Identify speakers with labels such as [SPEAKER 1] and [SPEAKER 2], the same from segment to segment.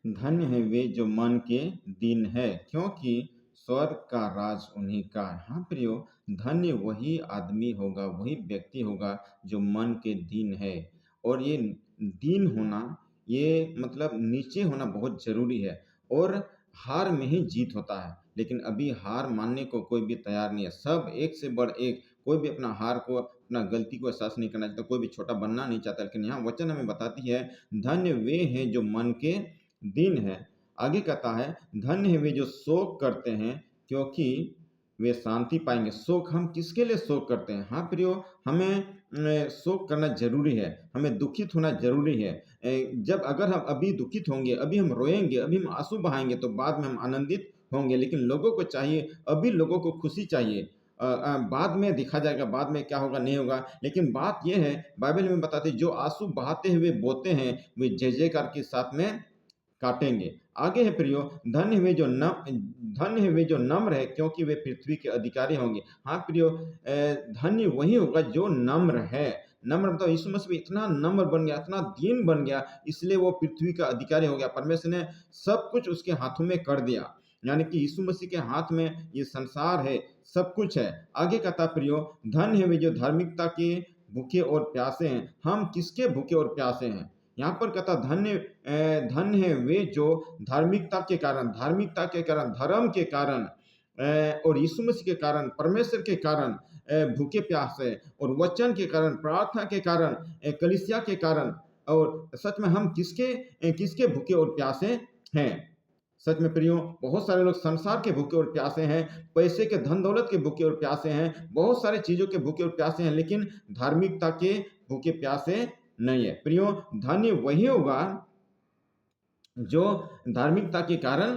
[SPEAKER 1] धन्य है वे जो मन के दीन है, क्योंकि स्वर्ग का राज उन्हीं का है। हाँ प्रियो, धन्य वही आदमी होगा, वही व्यक्ति होगा जो मन के दीन है। और ये दीन होना, ये मतलब नीचे होना बहुत जरूरी है। और हार में ही जीत होता है, लेकिन अभी हार मानने को कोई भी तैयार नहीं है। सब एक से बढ़ एक, कोई भी अपना हार को, अपना गलती को एहसास नहीं करना चाहता, कोई भी छोटा बनना नहीं चाहता। लेकिन यहाँ वचन हमें बताती है, धन्य वे हैं जो मन के दिन है। आगे कहता है, धन्य है वे जो शोक करते हैं, क्योंकि वे शांति पाएंगे। शोक हम किसके लिए शोक करते हैं? हाँ प्रियो, हमें शोक करना जरूरी है, हमें दुखित होना जरूरी है। जब अगर हम अभी दुखित होंगे, अभी हम रोएंगे, अभी हम आंसू बहाएंगे, तो बाद में हम आनंदित होंगे। लेकिन लोगों को चाहिए, अभी लोगों को खुशी चाहिए। बाद में देखा जाएगा, बाद में क्या होगा नहीं होगा। लेकिन बात यह है, बाइबल में बताते जो आंसू बहाते हुए बोते हैं, वे जय जयकार के साथ में काटेंगे। आगे है प्रियो, धन्य है वे जो नम्र है, क्योंकि वे पृथ्वी के अधिकारी होंगे। हाँ प्रियो, धन्य वही होगा जो नम्र है। नम्र मतलब यीशु मसीह इतना नम्र बन गया, इतना दीन बन गया, इसलिए वो पृथ्वी का अधिकारी हो गया। परमेश्वर ने सब कुछ उसके हाथों में कर दिया, यानी कि यीशु मसीह के हाथ में ये संसार है, सब कुछ है। आगे कहता प्रियो, धन्य है वे जो धार्मिकता के भूखे और प्यासे हैं। हम किसके भूखे और प्यासे हैं? यहाँ पर कहता धन्य है वे जो धार्मिकता के कारण, धर्म के कारण और यीशु मसीह के कारण, परमेश्वर के कारण भूखे प्यासे, और वचन के कारण, प्रार्थना के कारण, कलीसिया के कारण। और सच में हम किसके भूखे और प्यासे हैं? सच में प्रियो, बहुत सारे लोग संसार के भूखे और प्यासे हैं, पैसे के, धन दौलत के भूखे और प्यासे हैं, बहुत सारी चीजों के भूखे और प्यासे हैं, लेकिन धार्मिकता के भूखे प्यासे नहीं है। प्रियो, धन्य वही होगा जो धार्मिकता के कारण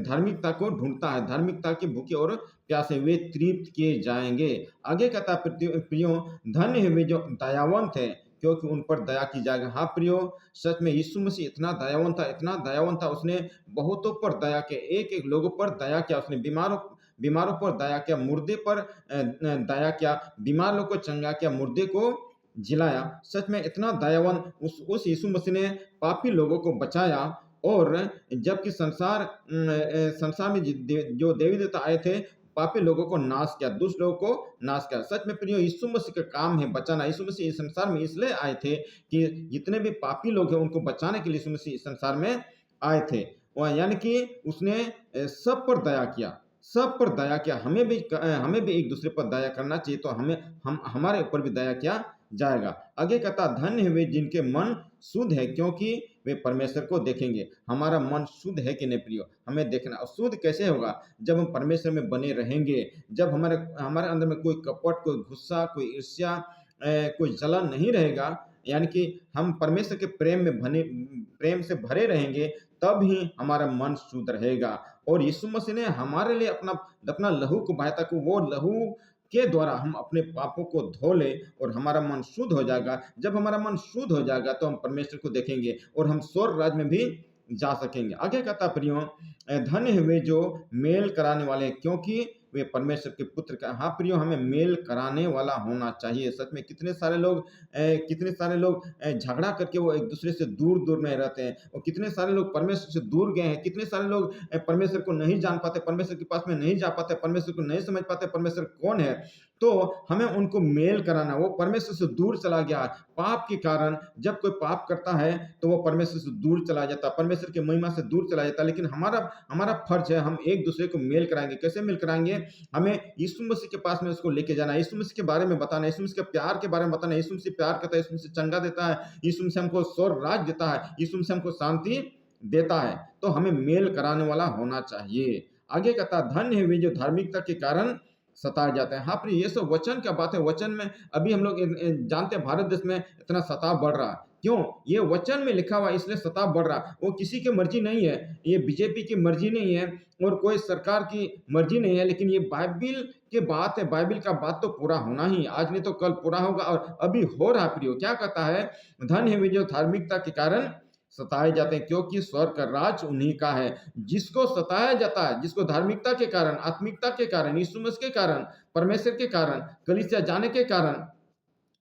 [SPEAKER 1] धार्मिकता को ढूंढता है। धार्मिकता के भूखे और प्यासे वे तृप्त किए जाएंगे। आगे कहता प्रियो, धन्य है वे जो दयावंत है, क्योंकि उन पर दया की जाएगी। हाँ प्रियो, सच में यीशु मसीह इतना दयावंत था, इतना दयावंत था, उसने बहुतों पर दया किया, एक एक लोगों पर दया किया। उसने बीमारों पर दया किया, मुर्दे पर दया किया, बीमार लोग को चंगा किया, मुर्दे को जिलाया। सच में इतना दयावान उस यीशु मसीह ने पापी लोगों को बचाया। और जबकि संसार में जो देवी देवता आए थे, पापी लोगों को नाश किया, दुष्ट लोगों को नाश किया। सच में प्रियो, यीशु मसीह का काम है बचाना। यीशु मसीह इस संसार में इसलिए आए थे कि जितने भी पापी लोग हैं उनको बचाने के लिए यीशु मसीह इस संसार में आए थे। यानी कि उसने सब पर दया किया, सब पर दया किया। हमें भी एक दूसरे पर दया करना चाहिए, तो हमारे ऊपर भी दया किया जाएगा। आगे कहता, धन्य है वे जिनके मन शुद्ध है, क्योंकि वे परमेश्वर को देखेंगे। हमारा मन शुद्ध है कि नहीं प्रियो? हमें देखना। और शुद्ध कैसे होगा? जब हम परमेश्वर में बने रहेंगे, जब हमारे अंदर में कोई कपट, कोई गुस्सा, कोई ईर्ष्या, कोई जलन नहीं रहेगा, यानी कि हम परमेश्वर के प्रेम से भरे रहेंगे, तब ही हमारा मन शुद्ध रहेगा। और यीशु मसीह ने हमारे लिए अपना लहू को बहाया, ताकि वो लहू के द्वारा हम अपने पापों को धो ले और हमारा मन शुद्ध हो जाएगा। जब हमारा मन शुद्ध हो जाएगा तो हम परमेश्वर को देखेंगे और हम स्वर्ग राज्य में भी जा सकेंगे। आगे कहता प्रियो, धन्य है वे जो मेल कराने वाले हैं, क्योंकि वे परमेश्वर के पुत्र का। हाँ प्रियो, हमें मेल कराने वाला होना चाहिए। सच में कितने सारे लोग झगड़ा करके वो एक दूसरे से दूर दूर में रहते हैं, और कितने सारे लोग परमेश्वर से दूर गए हैं। कितने सारे लोग परमेश्वर को नहीं जान पाते, परमेश्वर के पास में नहीं जा पाते, परमेश्वर को नहीं समझ पाते परमेश्वर कौन है। तो हमें उनको मेल कराना। वो परमेश्वर से दूर चला गया पाप के कारण। जब कोई पाप करता है तो वो परमेश्वर से दूर चला जाता, परमेश्वर की महिमा से दूर चला जाता। लेकिन हमारा फर्ज है, हम एक दूसरे को मेल कराएंगे। कैसे मेल कराएंगे? हमें यीशु मसीह के पास में उसको लेके जाना, यीशु मसीह के बारे में बताना, यीशु मसीह के प्यार के बारे में बताना। यीशु मसीह प्यार करता है, यीशु मसीह चंगा देता है, यीशु मसीह हमको स्वर्ग राज्य देता है, यीशु मसीह हमको शांति देता है। तो हमें मेल कराने वाला होना चाहिए। आगे कहता, धन्य है वे जो धार्मिकता के कारण सताए जाते हैं। हाँ प्रिय, ये सब वचन क्या बात है? वचन में अभी हम लोग जानते हैं भारत देश में इतना सताव बढ़ रहा है। क्यों? ये वचन में लिखा हुआ, इसलिए सताव बढ़ रहा। वो किसी की मर्जी नहीं है, ये बीजेपी की मर्जी नहीं है और कोई सरकार की मर्जी नहीं है, लेकिन ये बाइबिल की बात है। बाइबिल का बात तो पूरा होना ही, आज नहीं तो कल पूरा होगा, और अभी हो रहा। प्रियो, क्या कहता है? धन्य है वे जो धार्मिकता के कारण सताए जाते हैं, क्योंकि स्वर्ग का राज उन्हीं का है। जिसको सताया जाता है, जिसको धार्मिकता के कारण, आत्मिकता के कारण, यीशु मसीह के कारण, परमेश्वर के कारण, कलीसिया जाने के कारण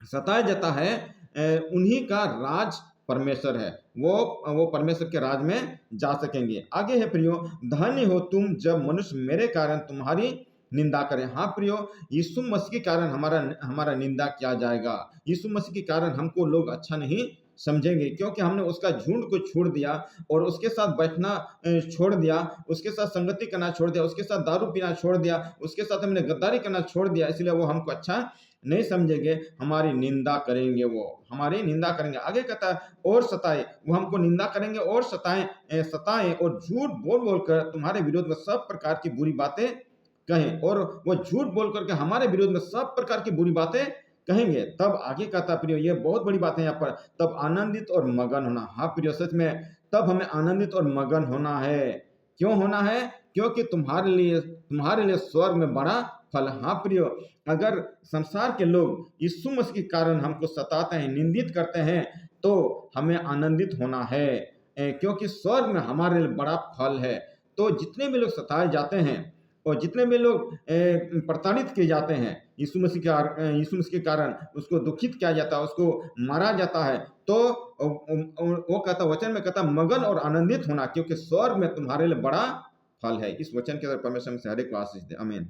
[SPEAKER 1] सताया जाता है, उन्हीं का राज परमेश्वर है, वो परमेश्वर के राज में जा सकेंगे। आगे है प्रियो, धन्य हो तुम जब मनुष्य मेरे कारण तुम्हारी निंदा करें। हाँ प्रियो, यीशु मसीह के कारण हमारा हमारा निंदा किया जाएगा। यीशु मसीह के कारण हमको लोग अच्छा नहीं समझेंगे, क्योंकि हमने उसका झुंड को छोड़ दिया और उसके साथ बैठना छोड़ दिया, उसके साथ संगति करना छोड़ दिया, उसके साथ दारू पीना छोड़ दिया, उसके साथ हमने गद्दारी करना छोड़ दिया, इसलिए वो हमको अच्छा नहीं समझेंगे, हमारी निंदा करेंगे, वो हमारी निंदा करेंगे। आगे कहता है और सताए, वो हमको निंदा करेंगे और सताएं और झूठ बोल बोल कर तुम्हारे विरोध में सब प्रकार की बुरी बातें कहें, और वो झूठ बोल करके हमारे विरोध में सब प्रकार की बुरी बातें कहेंगे। तब आगे कहता प्रियो, ये बहुत बड़ी बात है यहाँ पर, तब आनंदित और मगन होना। हाँ प्रियो, सच में तब हमें आनंदित और मगन होना है। क्यों होना है? क्योंकि तुम्हारे लिए स्वर्ग में बड़ा फल। हाँ प्रियो, अगर संसार के लोग यीशु मसीह के कारण हमको सताते हैं, निंदित करते हैं, तो हमें आनंदित होना है, क्योंकि स्वर्ग में हमारे लिए बड़ा फल है। तो जितने भी लोग सताए जाते हैं और जितने भी लोग प्रताड़ित किए जाते हैं, यीशु मसीह के कारण उसको दुखित किया जाता है, उसको मारा जाता है, तो वो कहता, वचन में कहता मगन और आनंदित होना, क्योंकि स्वर्ग में तुम्हारे लिए बड़ा फल है। इस वचन के अंदर परमेश्वर से हर एक को आशीष दे। आमीन।